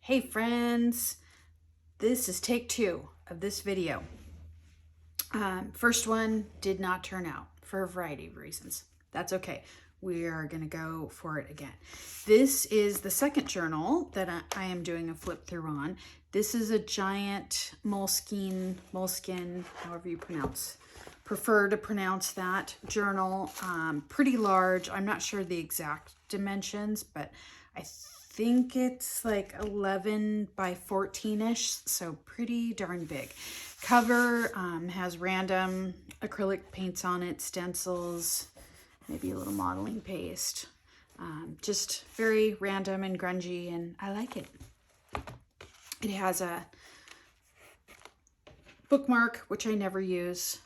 Hey friends, this is take 2 of this video. First one did not turn out for a variety of reasons. That's okay. We are going to go for it again. This is the second journal that I am doing a flip through on. This is a giant moleskin, however you prefer to pronounce that journal. Pretty large. I'm not sure the exact dimensions, but I think it's like 11 by 14-ish, so pretty darn big. Cover has random acrylic paints on it, stencils, maybe a little modeling paste. Just very random and grungy, and I like it. It has a bookmark, which I never use,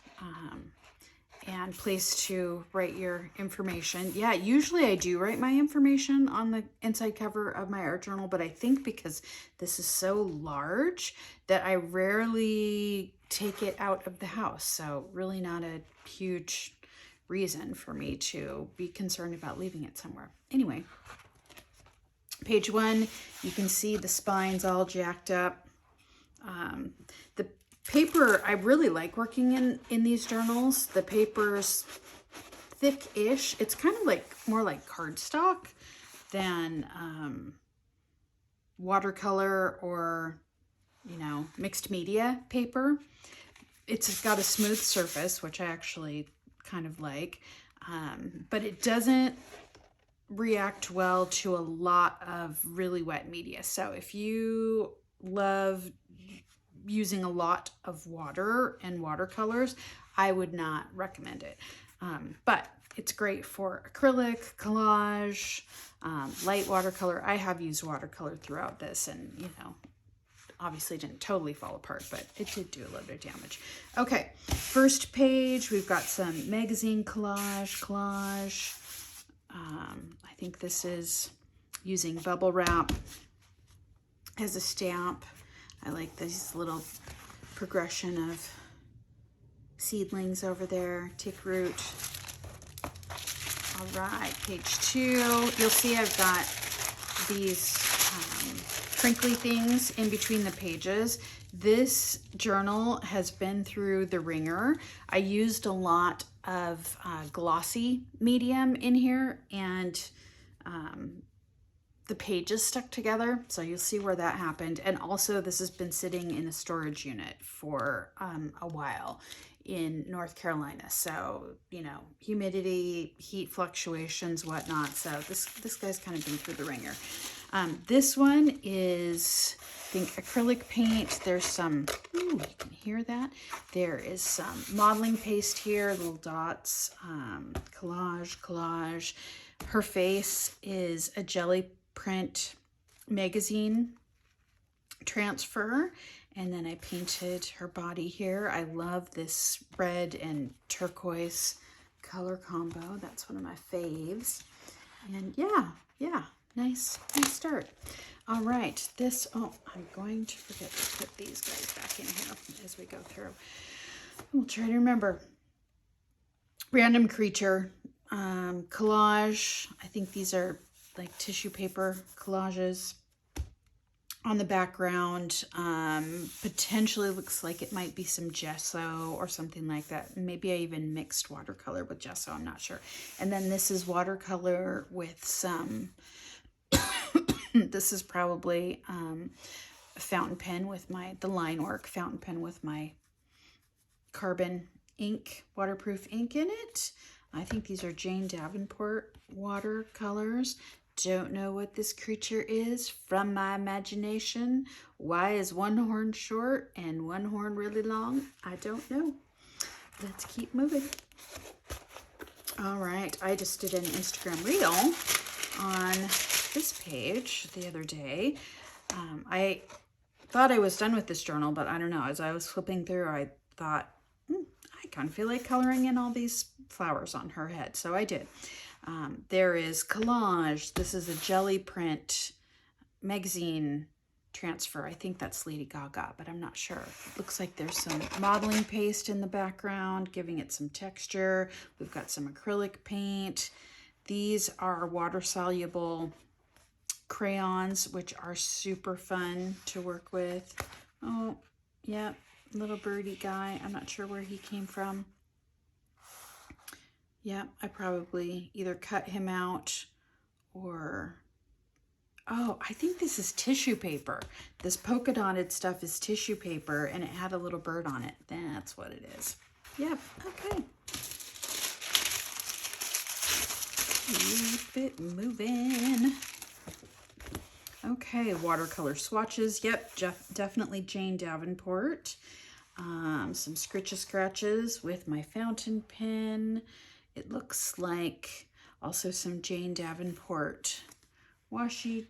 and place to write your information. Yeah, usually I do write my information on the inside cover of my art journal, but I think because this is so large that I rarely take it out of the house. So really not a huge reason for me to be concerned about leaving it somewhere. Anyway, page 1, you can see the spine's all jacked up. The paper, I really like working in these journals. The paper's thick-ish. It's kind of like more like cardstock than watercolor or, you know, mixed media paper. It's got a smooth surface, which I actually kind of like, but it doesn't react well to a lot of really wet media. So if you love using a lot of water and watercolors, I would not recommend it. But it's great for acrylic, collage, light watercolor. I have used watercolor throughout this, and you know, obviously didn't totally fall apart, but it did do a little bit of damage. Okay, first page, we've got some magazine collage. I think this is using bubble wrap as a stamp. I like this little progression of seedlings over there, take root. All right, page 2. You'll see I've got these crinkly things in between the pages. This journal has been through the ringer. I used a lot of glossy medium in here, and the pages stuck together, so you'll see where that happened. And also this has been sitting in a storage unit for a while in North Carolina, so you know, humidity, heat fluctuations, whatnot. So this guy's kind of been through the ringer. This one is, I think, acrylic paint. There's some, ooh, you can hear that. There is some modeling paste here, little dots, collage. Her face is a jelly print magazine transfer, and then I painted her body here. I love this red and turquoise color combo. That's one of my faves. And yeah, nice start. All right, this, oh, I'm going to forget to put these guys back in here as we go through. We'll try to remember. Random creature, collage. I think these are like tissue paper collages. On the background, potentially looks like it might be some gesso or something like that. Maybe I even mixed watercolor with gesso, I'm not sure. And then this is watercolor with some, this is probably a fountain pen with the line work fountain pen with my carbon ink, waterproof ink in it. I think these are Jane Davenport watercolors. Don't know what this creature is from my imagination. Why is one horn short and one horn really long? I don't know. Let's keep moving. All right, I just did an Instagram reel on this page the other day. I thought I was done with this journal, but I don't know. As I was flipping through, I thought, I kind of feel like coloring in all these flowers on her head, so I did. There is collage. This is a jelly print magazine transfer. I think that's Lady Gaga, but I'm not sure. It looks like there's some modeling paste in the background, giving it some texture. We've got some acrylic paint. These are water-soluble crayons, which are super fun to work with. Oh, yeah, little birdie guy. I'm not sure where he came from. Yeah, I probably either cut him out or... Oh, I think this is tissue paper. This polka dotted stuff is tissue paper, and it had a little bird on it. That's what it is. Yep, okay. Keep it moving. Okay, watercolor swatches. Yep, definitely Jane Davenport. Some scratches with my fountain pen. It looks like also some Jane Davenport washi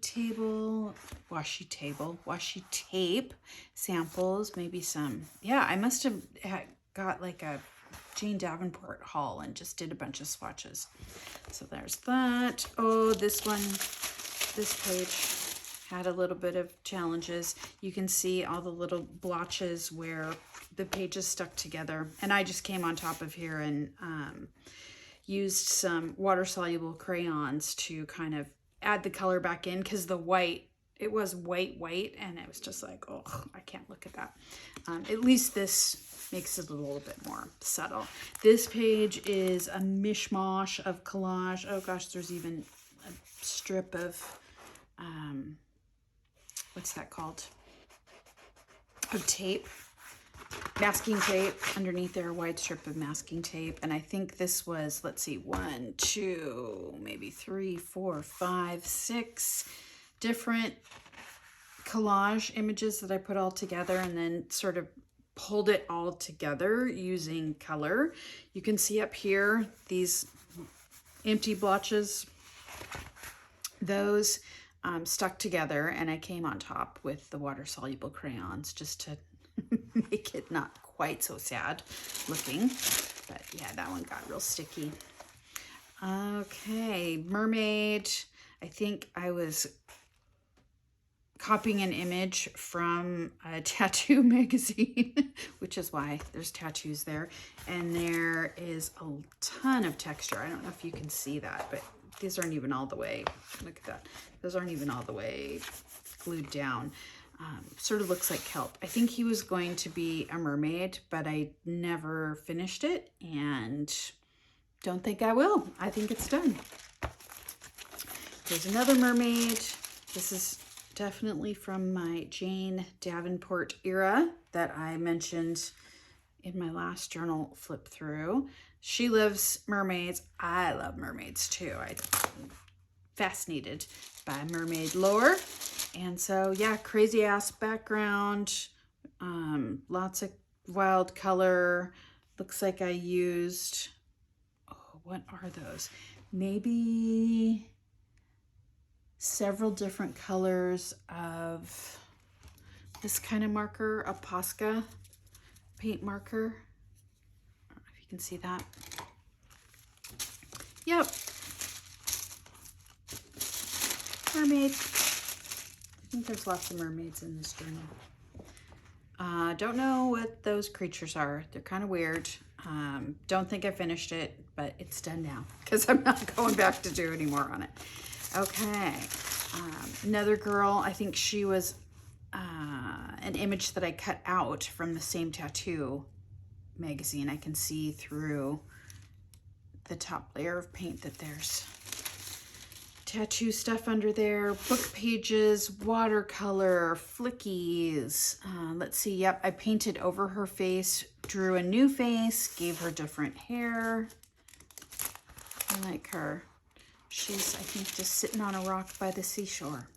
tape samples, maybe some. Yeah, I must have got like a Jane Davenport haul and just did a bunch of swatches. So there's that. Oh, this page had a little bit of challenges. You can see all the little blotches where the pages stuck together. And I just came on top of here and used some water-soluble crayons to kind of add the color back in, because the white, it was white, and it was just like, oh, I can't look at that. At least this makes it a little bit more subtle. This page is a mishmash of collage. Oh gosh, there's even a strip of, what's that called? Of tape. Masking tape underneath there, a wide strip of masking tape. And I think this was, let's see, 1, 2, maybe 3, 4, 5, 6 different collage images that I put all together and then sort of pulled it all together using color. You can see up here these empty blotches, those stuck together, and I came on top with the water-soluble crayons just to make it not quite so sad looking. But yeah, that one got real sticky. Okay, Mermaid. I think I was copying an image from a tattoo magazine, which is why there's tattoos there. And there is a ton of texture. I don't know if you can see that, but these aren't even all the way, look at that. Those aren't even all the way glued down. Sort of looks like kelp. I think he was going to be a mermaid, but I never finished it and don't think I will. I think it's done. There's another mermaid. This is definitely from my Jane Davenport era that I mentioned in my last journal flip through. She loves mermaids. I love mermaids too. I'm fascinated by mermaid lore. And so, yeah, crazy ass background, lots of wild color. Looks like I used, oh, what are those? Maybe several different colors of this kind of marker, a Posca paint marker. I don't know if you can see that. Yep. Mermaid. I think there's lots of mermaids in this journal. Don't know what those creatures are. They're kind of weird. Don't think I finished it, but it's done now because I'm not going back to do any more on it. Okay, another girl. I think she was an image that I cut out from the same tattoo magazine. I can see through the top layer of paint that there's tattoo stuff under there, book pages, watercolor, flickies. Let's see, yep, I painted over her face, drew a new face, gave her different hair. I like her. She's, I think, just sitting on a rock by the seashore.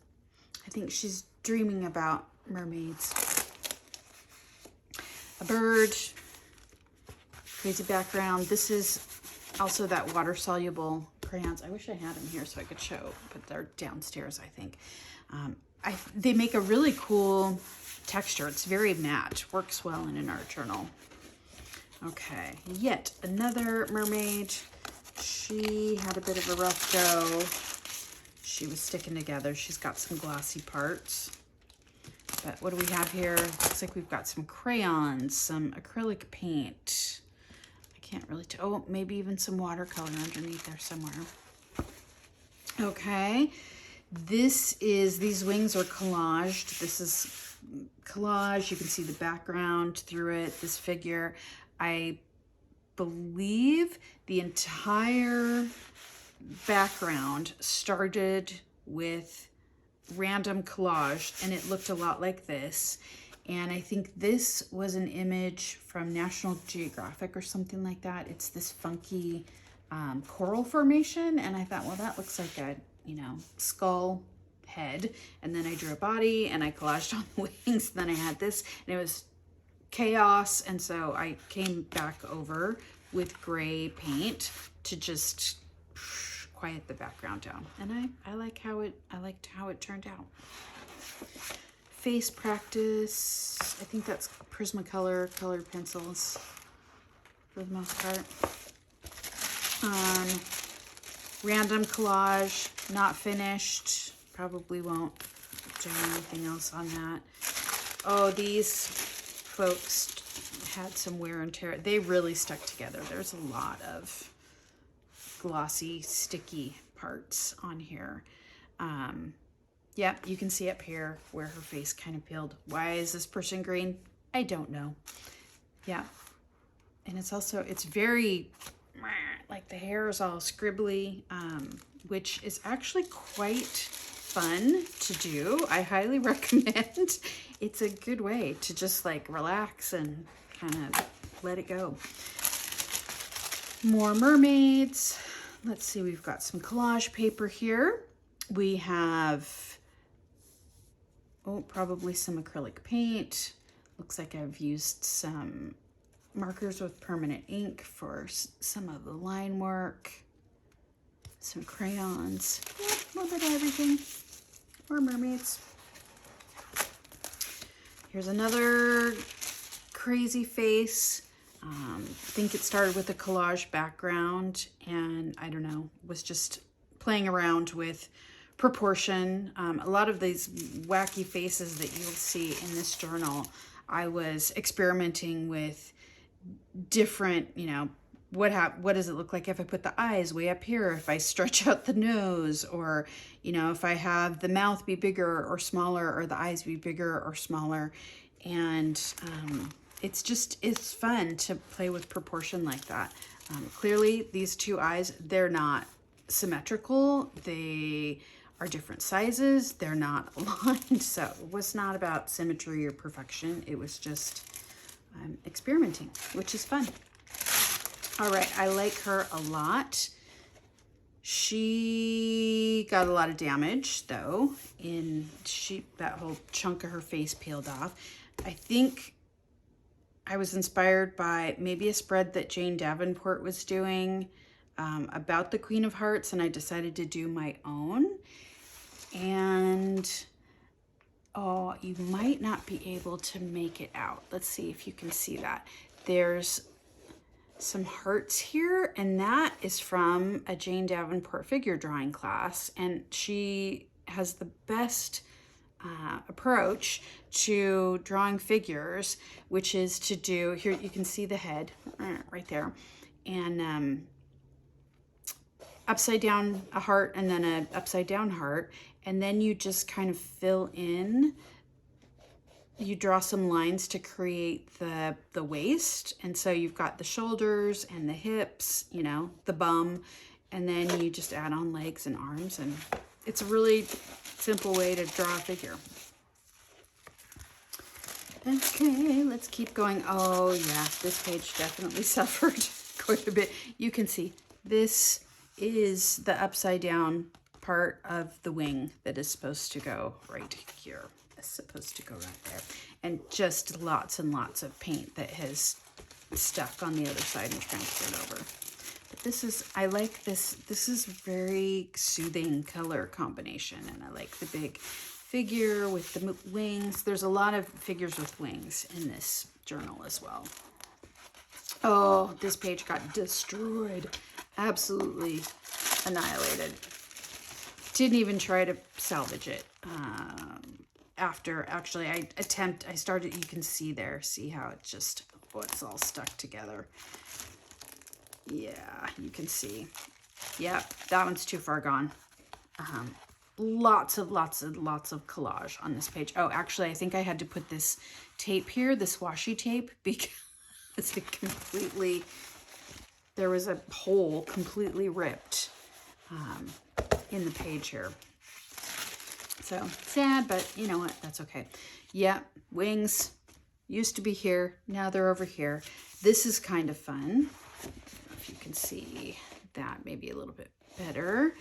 I think she's dreaming about mermaids. A bird, crazy background. This is also that water-soluble crayons. I wish I had them here so I could show, but they're downstairs, I think. They make a really cool texture. It's very matte, works well in an art journal. Okay, yet another mermaid. She had a bit of a rough go. She was sticking together. She's got some glossy parts. But what do we have here? Looks like we've got some crayons, some acrylic paint. Can't really tell. Oh, maybe even some watercolor underneath there somewhere. Okay, These wings are collaged. This is collage. You can see the background through it, this figure. I believe the entire background started with random collage, and it looked a lot like this. And I think this was an image from National Geographic or something like that. It's this funky coral formation, and I thought, well, that looks like a, you know, skull head. And then I drew a body and I collaged on the wings. Then I had this, and it was chaos. And so I came back over with gray paint to just quiet the background down. And I liked how it turned out. Face practice. I think that's Prismacolor colored pencils for the most part. Random collage, not finished. Probably won't do anything else on that. Oh, these folks had some wear and tear. They really stuck together. There's a lot of glossy, sticky parts on here. Yep, you can see up here where her face kind of peeled. Why is this person green? I don't know. Yeah. And it's very, like the hair is all scribbly, which is actually quite fun to do. I highly recommend. It's a good way to just like relax and kind of let it go. More mermaids. Let's see, we've got some collage paper here. We have, probably some acrylic paint. Looks like I've used some markers with permanent ink for some of the line work. Some crayons. Yeah, a little bit of everything. More mermaids. Here's another crazy face. I think it started with a collage background, and I don't know, was just playing around with proportion. A lot of these wacky faces that you'll see in this journal, I was experimenting with different, you know, what does it look like if I put the eyes way up here, if I stretch out the nose, or, you know, if I have the mouth be bigger or smaller, or the eyes be bigger or smaller. And it's fun to play with proportion like that. Clearly these two eyes, they're not symmetrical. They are different sizes. They're not aligned. So it was not about symmetry or perfection. It was just experimenting, which is fun. All right, I like her a lot. She got a lot of damage though. That whole chunk of her face peeled off. I think I was inspired by maybe a spread that Jane Davenport was doing about the Queen of Hearts, and I decided to do my own. And oh, you might not be able to make it out. Let's see if you can see that. There's some hearts here, and that is from a Jane Davenport figure drawing class, and she has the best approach to drawing figures, which is to do, here you can see the head right there, and upside down a heart, and then a upside down heart, and then you just kind of fill in, you draw some lines to create the waist. And so you've got the shoulders and the hips, you know, the bum, and then you just add on legs and arms, and it's a really simple way to draw a figure. Okay, let's keep going. Oh yeah, this page definitely suffered quite a bit. You can see this is the upside down part of the wing that is supposed to go right here. It's supposed to go right there. And just lots and lots of paint that has stuck on the other side and transferred over. But this is, I like this. This is very soothing color combination, and I like the big figure with the wings. There's a lot of figures with wings in this journal as well. Oh, this page got destroyed. Absolutely annihilated. Didn't even try to salvage it. After, actually, I started, you can see there, see how it just, it's all stuck together. Yeah, you can see. Yep, that one's too far gone. lots of collage on this page. Oh, actually, I think I had to put this tape here, this washi tape, because it completely, there was a hole completely ripped in the page here. So sad, but you know what? That's okay. Yeah, wings used to be here. Now they're over here. This is kind of fun. I don't know if you can see that maybe a little bit better.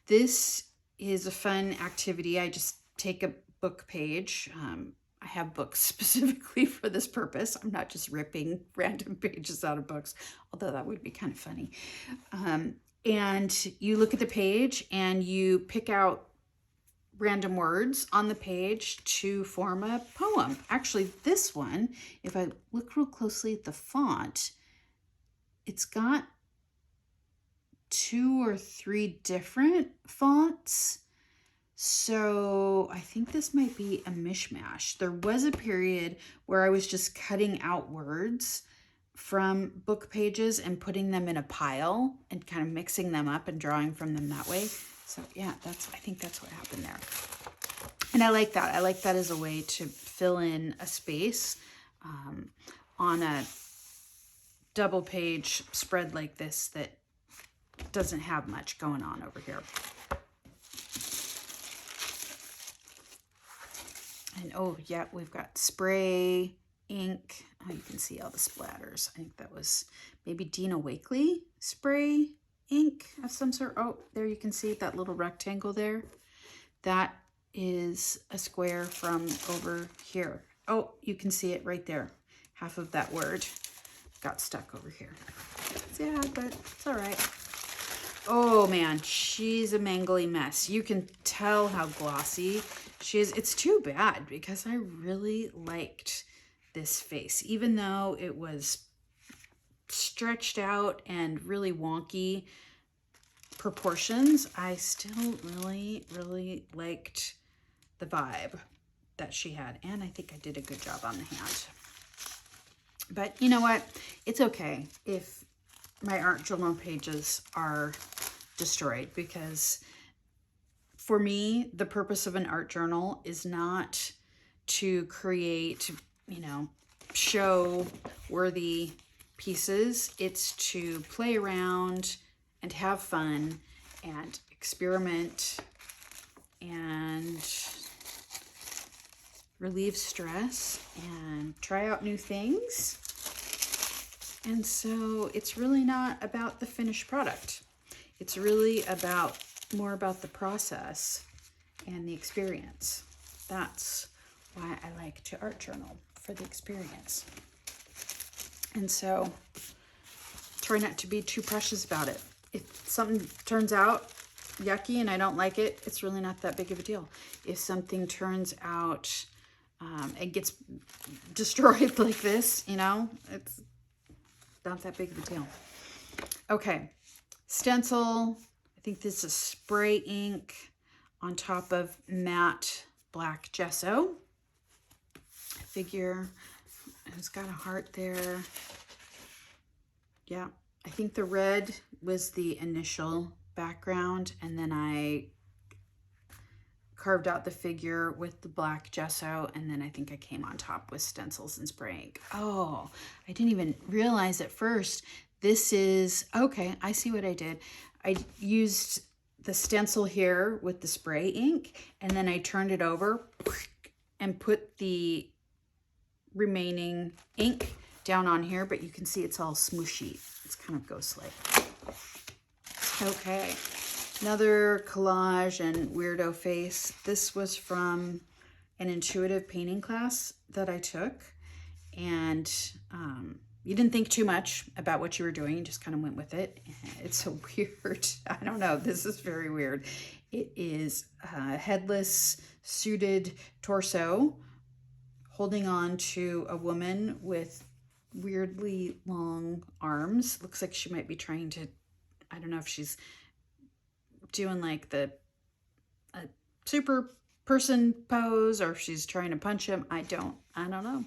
This is a fun activity. I just take a book page. I have books specifically for this purpose. I'm not just ripping random pages out of books, although that would be kind of funny. And you look at the page and you pick out random words on the page to form a poem. Actually, this one, if I look real closely at the font, it's got 2 or 3 different fonts. So I think this might be a mishmash. There was a period where I was just cutting out words from book pages and putting them in a pile and kind of mixing them up and drawing from them that way. So yeah, I think that's what happened there. And I like that. I like that as a way to fill in a space on a double page spread like this that doesn't have much going on over here. And oh yeah, we've got spray ink. Oh, you can see all the splatters. I think that was maybe Dina Wakley spray ink of some sort. Oh, there you can see that little rectangle there. That is a square from over here. Oh, you can see it right there. Half of that word got stuck over here. Sad, but it's all right. Oh man, she's a mangly mess. You can tell how glossy she is. It's too bad because I really liked this face, even though it was stretched out and really wonky proportions. I still really liked the vibe that she had, and I think I did a good job on the hand. But you know what? It's okay if my art journal pages are destroyed, because for me, the purpose of an art journal is not to create, you know, show-worthy pieces. It's to play around and have fun and experiment and relieve stress and try out new things. And so it's really not about the finished product. It's really more about the process and the experience. That's why I like to art journal, for the experience. And so try not to be too precious about it. If something turns out yucky and I don't like it, it's really not that big of a deal. If something turns out and gets destroyed like this, you know, it's not that big of a deal. Okay, stencil. I think this is spray ink on top of matte black gesso. Figure has got a heart there. Yeah, I think the red was the initial background, and then I carved out the figure with the black gesso, and then I think I came on top with stencils and spray ink. Oh, I didn't even realize at first. This is, okay, I see what I did. I used the stencil here with the spray ink, and then I turned it over and put the remaining ink down on here, but you can see it's all smooshy. It's kind of ghostly. Okay, another collage and weirdo face. This was from an intuitive painting class that I took, and you didn't think too much about what you were doing. You just kind of went with it. It's a weird, I don't know, this is very weird. It is a headless, suited torso holding on to a woman with weirdly long arms. Looks like she might be trying to, I don't know if she's doing like a super person pose, or if she's trying to punch him. I don't know.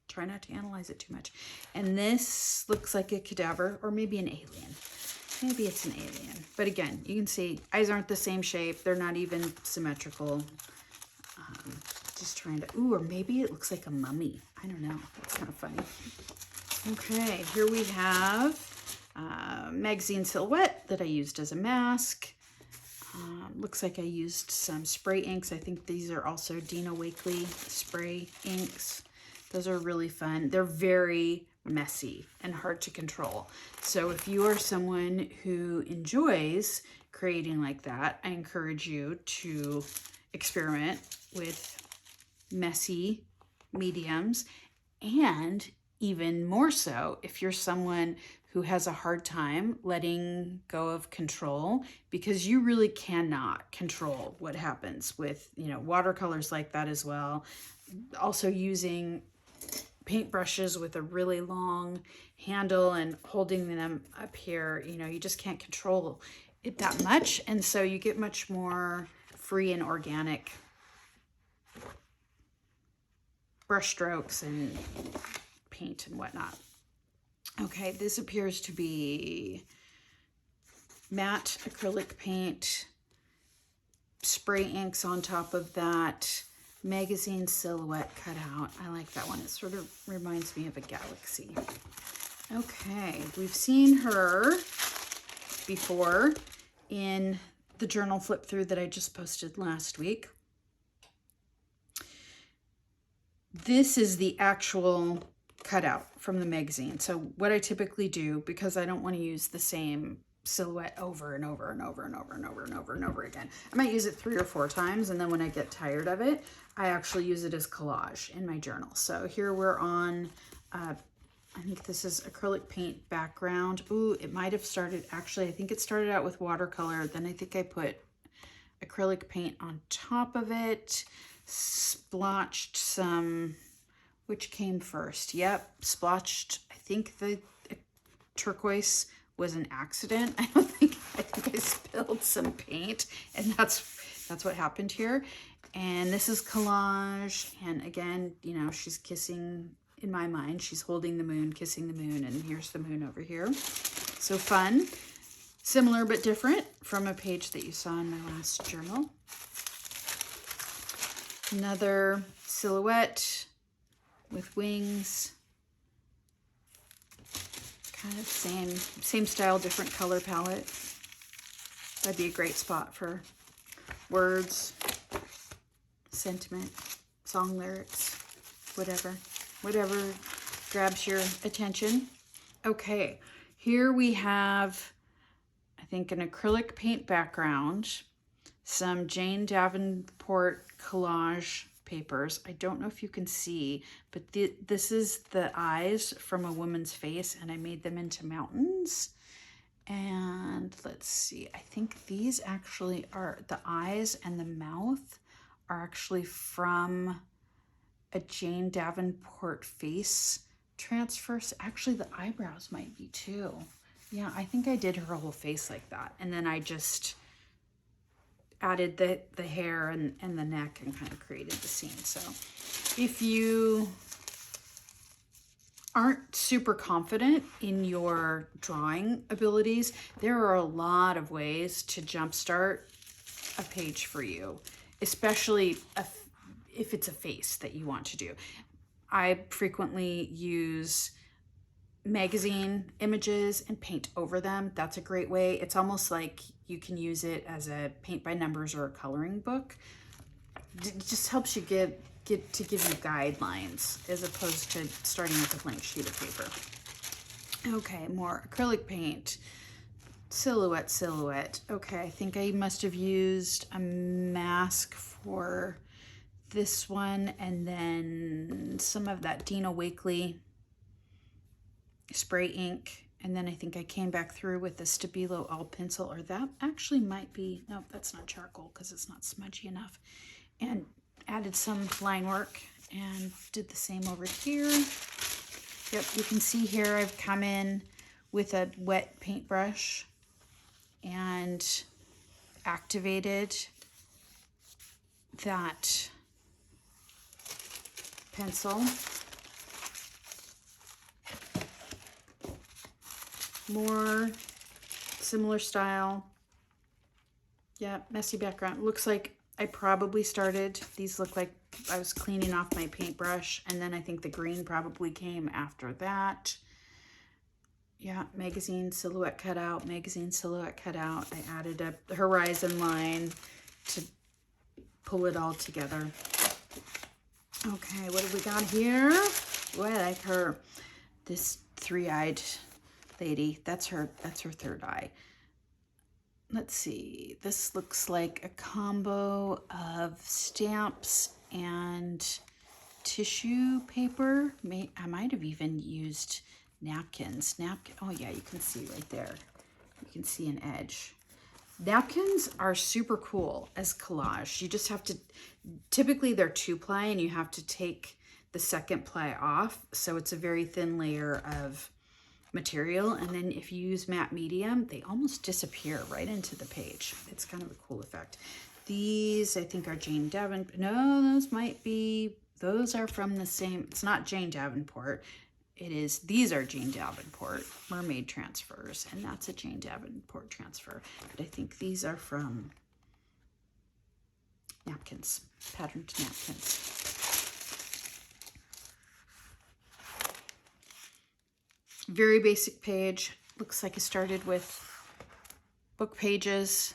Try not to analyze it too much. And this looks like a cadaver, or maybe an alien. Maybe it's an alien. But again, you can see eyes aren't the same shape. They're not even symmetrical. Just trying to, ooh, or maybe it looks like a mummy. I don't know. That's kind of funny. Okay, here we have magazine silhouette that I used as a mask. Looks like I used some spray inks. I think these are also Dina Wakley spray inks. Those are really fun. They're very messy and hard to control. So if you are someone who enjoys creating like that, I encourage you to experiment with messy mediums, and even more so if you're someone who has a hard time letting go of control, because you really cannot control what happens with, you know, watercolors like that as well. Also using paintbrushes with a really long handle and holding them up here, you know, you just can't control it that much. And so you get much more free and organic brush strokes and paint and whatnot. Okay, this appears to be matte acrylic paint, spray inks on top of that, magazine silhouette cutout. I like that one. It sort of reminds me of a galaxy. Okay, we've seen her before in the journal flip through that I just posted last week. This is the actual cutout from the magazine. So what I typically do, because I don't want to use the same silhouette over and over and over and over and over and over and over again, I might use it 3 or 4 times, and then when I get tired of it, I actually use it as collage in my journal. So here we're on, I think this is acrylic paint background. Ooh, it might have started, actually, I think it started out with watercolor. Then I think I put acrylic paint on top of it, splotched some, which came first? Yep, splotched, I think the turquoise was an accident. I think I spilled some paint, and that's what happened here. And this is collage, and again, you know, she's kissing, in my mind, she's holding the moon, kissing the moon, and here's the moon over here. So fun, similar but different from a page that you saw in my last journal. Another silhouette with wings. Kind of same style, different color palette. That'd be a great spot for words, sentiment, song lyrics, whatever grabs your attention. Okay, here we have, I think, an acrylic paint background, some Jane Davenport collage papers. I don't know if you can see, but this is the eyes from a woman's face, and I made them into mountains. And let's see, I think these actually are, the eyes and the mouth are actually from a Jane Davenport face transfer. Actually, the eyebrows might be too. Yeah, I think I did her whole face like that. And then I just added the hair and the neck and kind of created the scene. So if you aren't super confident in your drawing abilities, there are a lot of ways to jumpstart a page for you, especially if it's a face that you want to do. I frequently use magazine images and paint over them. That's a great way. It's almost like you can use it as a paint by numbers or a coloring book. It just helps you give you guidelines as opposed to starting with a blank sheet of paper. Okay, more acrylic paint, silhouette. Okay, I think I must have used a mask for this one, and then some of that Dina Wakley spray ink, and then I think I came back through with the Stabilo all pencil, or that actually might be, no, that's not charcoal because it's not smudgy enough, and added some line work and did the same over here. Yep, you can see here I've come in with a wet paintbrush and activated that pencil. similar style. Yeah, messy background. Looks like I probably started, these look like I was cleaning off my paintbrush, and then I think the green probably came after that. Yeah, magazine silhouette cutout, magazine silhouette cutout. I added a horizon line to pull it all together. Okay, what have we got here? Oh, I like her. This three-eyed lady. That's her third eye. Let's see. This looks like a combo of stamps and tissue paper. I might have even used napkins. Oh yeah, you can see right there. You can see an edge. Napkins are super cool as collage. You just have to, typically they're 2-ply and you have to take the second ply off. So it's a very thin layer of material. And then if you use matte medium, they almost disappear right into the page. It's kind of a cool effect. These I think are Jane Davenport. No, those are from the same, it's not Jane Davenport. These are Jane Davenport Mermaid transfers, and that's a Jane Davenport transfer. But I think these are from napkins, patterned napkins. Very basic page. Looks like I started with book pages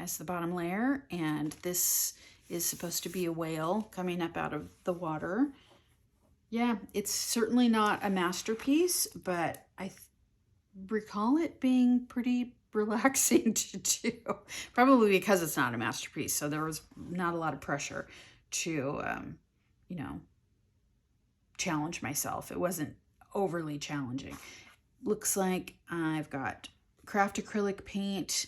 as the bottom layer, and this is supposed to be a whale coming up out of the water. Yeah, it's certainly not a masterpiece, but I recall it being pretty relaxing to do. Probably because it's not a masterpiece, so there was not a lot of pressure to, you know, challenge myself. It wasn't overly challenging. Looks like I've got craft acrylic paint,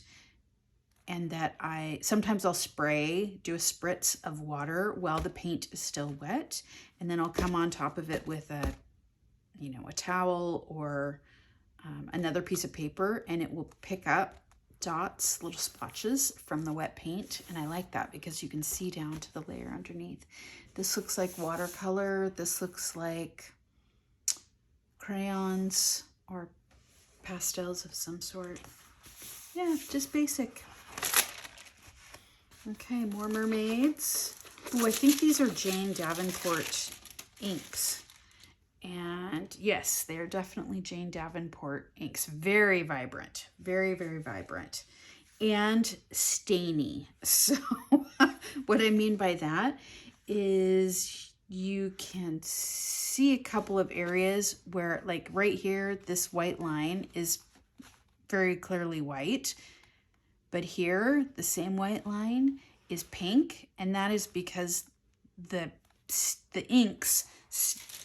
and that sometimes I'll do a spritz of water while the paint is still wet, and then I'll come on top of it with a towel or another piece of paper, and it will pick up dots, little splotches from the wet paint. And I like that because you can see down to the layer underneath. This looks like watercolor. This looks like crayons or pastels of some sort. Yeah, just basic. Okay, more mermaids. Oh, I think these are Jane Davenport inks. And yes, they're definitely Jane Davenport inks. Very vibrant, very, very vibrant, and stainy. So what I mean by that is you can see a couple of areas where, like right here, this white line is very clearly white. But here, the same white line is pink, and that is because the inks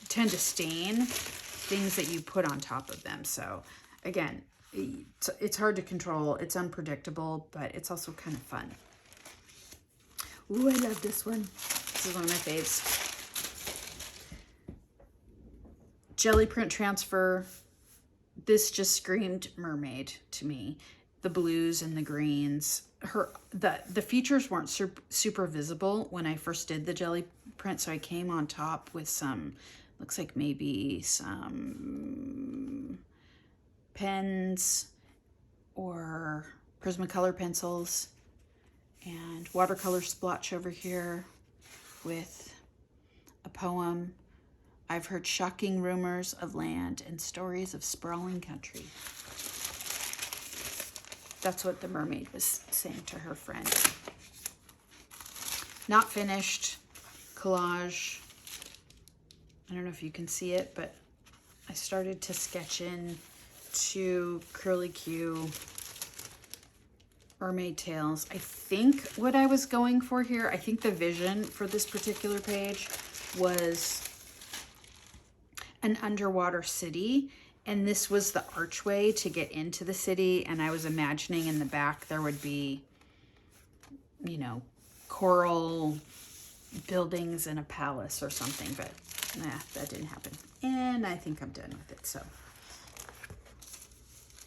tend to stain things that you put on top of them. So again, it's hard to control. It's unpredictable, but it's also kind of fun. Ooh, I love this one. This is one of my faves. Jelly print transfer. This just screamed mermaid to me. The blues and the greens. The features weren't super visible when I first did the jelly print, so I came on top with some, looks like maybe some pens or Prismacolor pencils, and watercolor splotch over here with a poem. I've heard shocking rumors of land and stories of sprawling country. That's what the mermaid was saying to her friend. Not finished. Collage. I don't know if you can see it, but I started to sketch in 2 curly Q mermaid tails. I think what I was going for here, I think the vision for this particular page was an underwater city. And this was the archway to get into the city. And I was imagining in the back there would be, coral buildings and a palace or something. But nah, that didn't happen. And I think I'm done with it. So,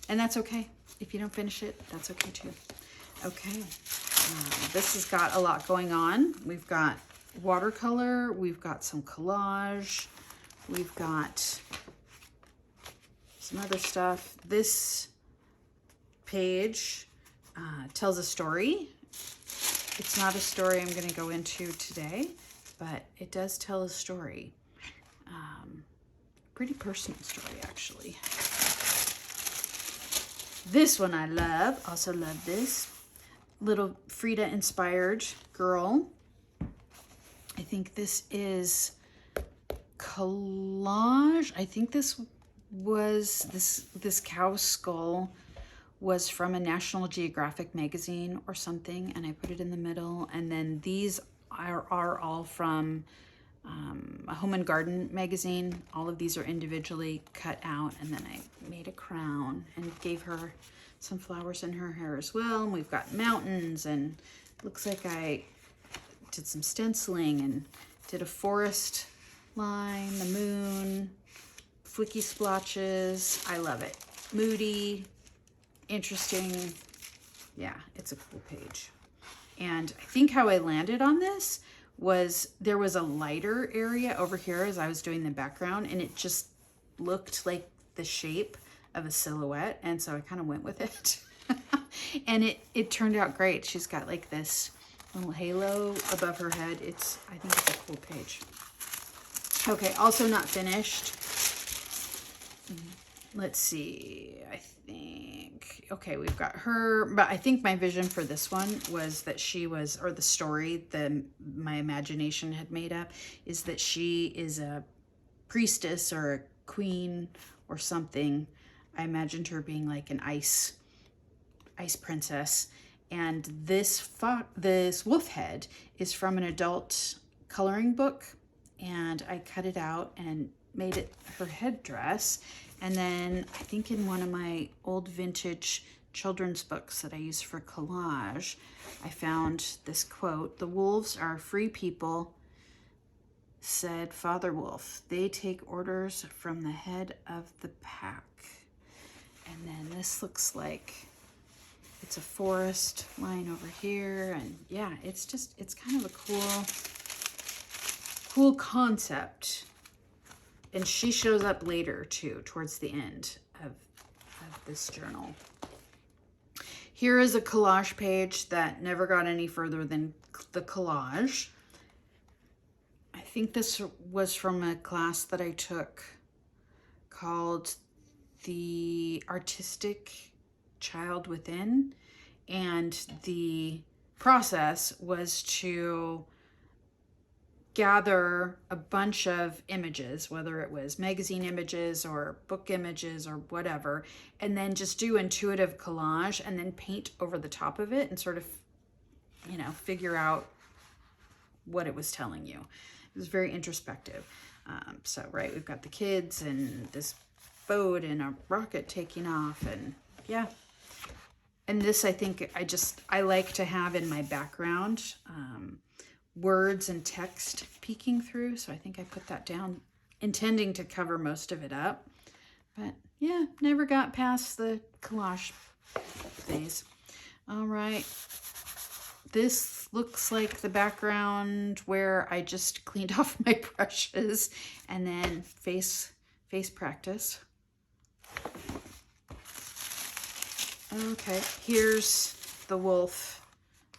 and that's okay. If you don't finish it, that's okay too. Okay. This has got a lot going on. We've got watercolor. We've got some collage. We've got some other stuff. This page tells a story. It's not a story I'm going to go into today, but it does tell a story. Pretty personal story, actually. This one I love. Also love this. Little Frida-inspired girl. I think this is Collage. I think this was, this cow skull was from a National Geographic magazine or something, and I put it in the middle. And then these are all from a Home and Garden magazine. All of these are individually cut out, and then I made a crown and gave her some flowers in her hair as well. And we've got mountains, and looks like I did some stenciling and did a forest line, the moon, flicky splotches. I love it. Moody, interesting. Yeah, it's a cool page. And I think how I landed on this was there was a lighter area over here as I was doing the background, and it just looked like the shape of a silhouette, and so I kind of went with it. And it turned out great. She's got like this little halo above her head. I think it's a cool page. Okay, also not finished. Let's see, I think, okay, we've got her, but I think my vision for this one was that she was, or the story that my imagination had made up, is that she is a priestess or a queen or something. I imagined her being like an ice princess. And this wolf head is from an adult coloring book, and I cut it out and made it her headdress. And then I think in one of my old vintage children's books that I use for collage, I found this quote: "The wolves are free people, said Father Wolf. They take orders from the head of the pack." And then this looks like it's a forest line over here. And yeah, it's kind of a cool concept. And she shows up later too, towards the end of this journal. Here is a collage page that never got any further than the collage. I think this was from a class that I took called The Artistic Child Within. And the process was to gather a bunch of images, whether it was magazine images or book images or whatever, and then just do intuitive collage and then paint over the top of it and sort of, figure out what it was telling you. It was very introspective. So, right, we've got the kids and this boat and a rocket taking off, and yeah. And this, I think, I like to have in my background, words and text peeking through. So I think I put that down, intending to cover most of it up. But yeah, never got past the collage phase. All right. This looks like the background where I just cleaned off my brushes and then face practice. Okay, here's the wolf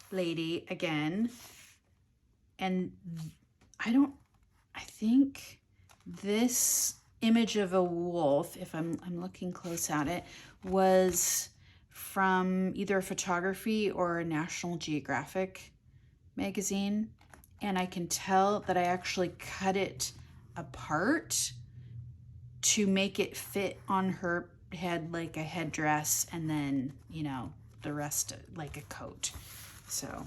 lady again. And I think this image of a wolf, if I'm looking close at it, was from either a photography or a National Geographic magazine. And I can tell that I actually cut it apart to make it fit on her head like a headdress, and then, the rest like a coat. So,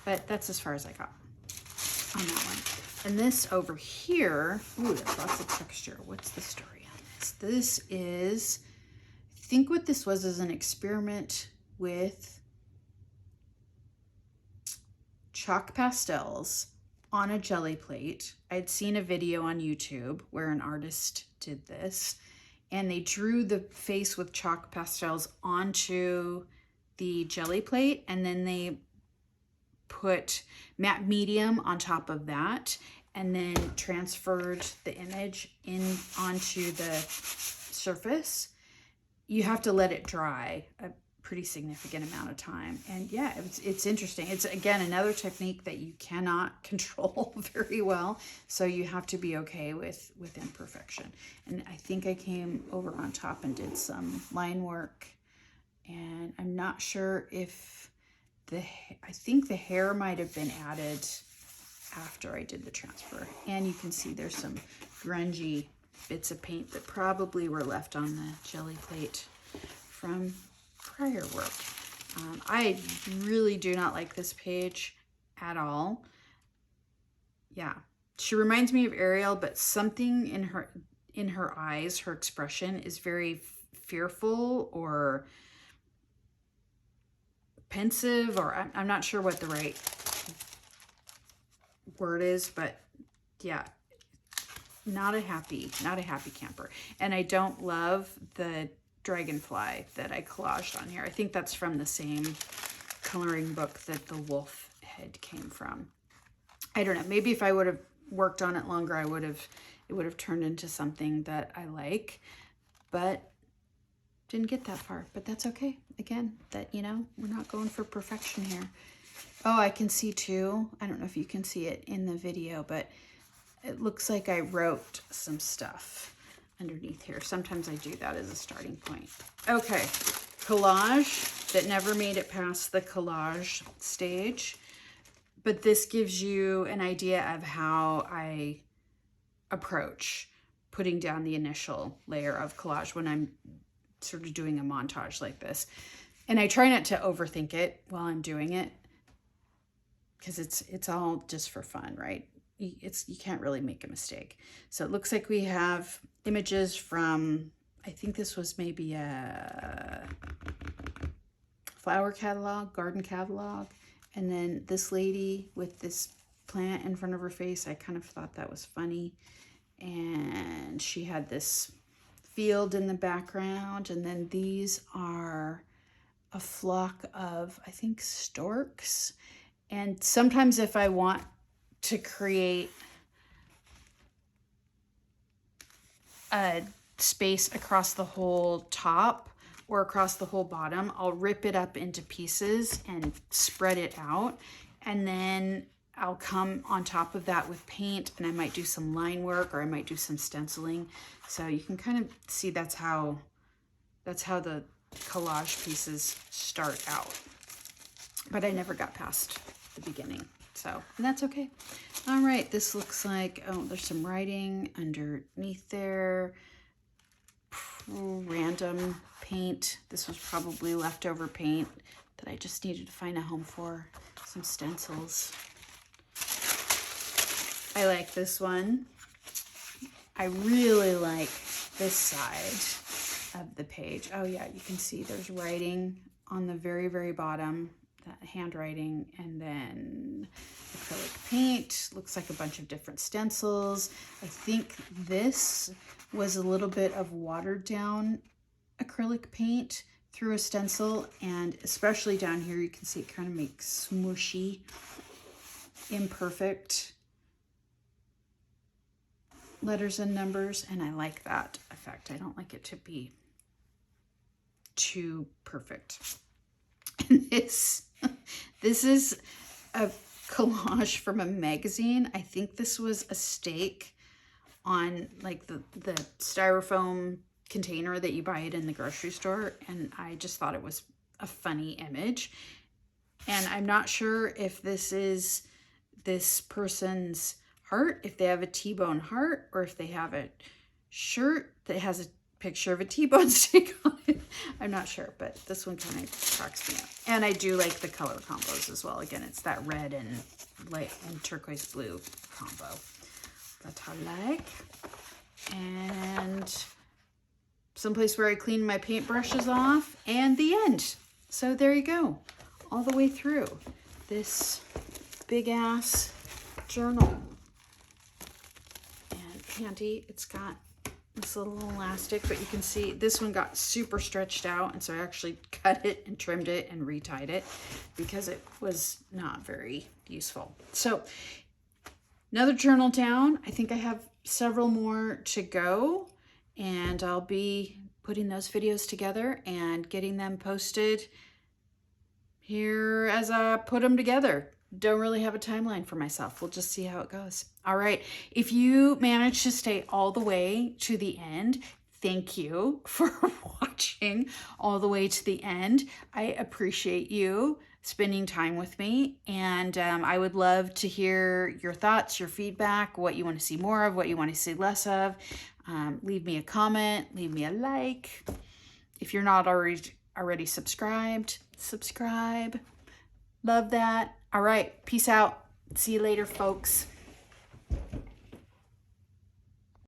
but that's as far as I got on that one. And this over here, ooh, there's lots of texture. What's the story on this? This is, I think what this was is an experiment with chalk pastels on a jelly plate. I'd seen a video on YouTube where an artist did this, and they drew the face with chalk pastels onto the jelly plate, and then they put matte medium on top of that, and then transferred the image in onto the surface, you have to let it dry a pretty significant amount of time. And yeah, it's interesting. It's, again, another technique that you cannot control very well. So you have to be okay with imperfection. And I think I came over on top and did some line work. And I'm not sure if I think the hair might have been added after I did the transfer. And you can see there's some grungy bits of paint that probably were left on the jelly plate from prior work. I really do not like this page at all. Yeah, she reminds me of Ariel, but something in her eyes, her expression is very fearful or pensive, or I'm not sure what the right word is, but yeah, not a happy camper. And I don't love the dragonfly that I collaged on here. I think that's from the same coloring book that the wolf head came from. I don't know, maybe if I would have worked on it longer, it would have turned into something that I like, but didn't get that far. But that's okay. Again, that, you know, we're not going for perfection here. Oh, I can see too, I don't know if you can see it in the video, but it looks like I wrote some stuff underneath here. Sometimes I do that as a starting point. Okay, collage that never made it past the collage stage, but this gives you an idea of how I approach putting down the initial layer of collage when I'm sort of doing a montage like this. And I try not to overthink it while I'm doing it, because it's all just for fun, right? You can't really make a mistake. So it looks like we have images from, I think this was maybe a flower catalog, garden catalog. And then this lady with this plant in front of her face, I kind of thought that was funny. And she had this field in the background. And then these are a flock of, I think, storks. And sometimes if I want to create a space across the whole top or across the whole bottom, I'll rip it up into pieces and spread it out. And then I'll come on top of that with paint, and I might do some line work, or I might do some stenciling. So you can kind of see that's how the collage pieces start out. But I never got past the beginning. So, and that's okay. All right, this looks like, oh, there's some writing underneath there. Random paint. This was probably leftover paint that I just needed to find a home for. Some stencils. I like this one. I really like this side of the page. Oh yeah, you can see there's writing on the very, very bottom. Handwriting, and then acrylic paint. Looks like a bunch of different stencils. I think this was a little bit of watered down acrylic paint through a stencil, and especially down here you can see it kind of makes smooshy, imperfect letters and numbers, and I like that effect. I don't like it to be too perfect. And this is a collage from a magazine. I think this was a stake on like the styrofoam container that you buy it in the grocery store, and I just thought it was a funny image. And I'm not sure if this is this person's heart, if they have a T-bone heart, or if they have a shirt that has a picture of a T-bone steak on it. I'm not sure, but this one kind of cracks me up. And I do like the color combos as well. Again, it's that red and light and turquoise blue combo that I like. And someplace where I clean my paintbrushes off, and the end. So there you go, all the way through this big ass journal. And handy, it's got this little elastic, but you can see this one got super stretched out, and so I actually cut it and trimmed it and retied it because it was not very useful. So another journal down. I think I have several more to go, and I'll be putting those videos together and getting them posted here as I put them together. Don't really have a timeline for myself. We'll just see how it goes. All right. If you managed to stay all the way to the end, thank you for watching all the way to the end. I appreciate you spending time with me, and I would love to hear your thoughts, your feedback, what you want to see more of, what you want to see less of. Leave me a comment, leave me a like. If you're not already subscribed, subscribe. Love that. All right, peace out. See you later, folks.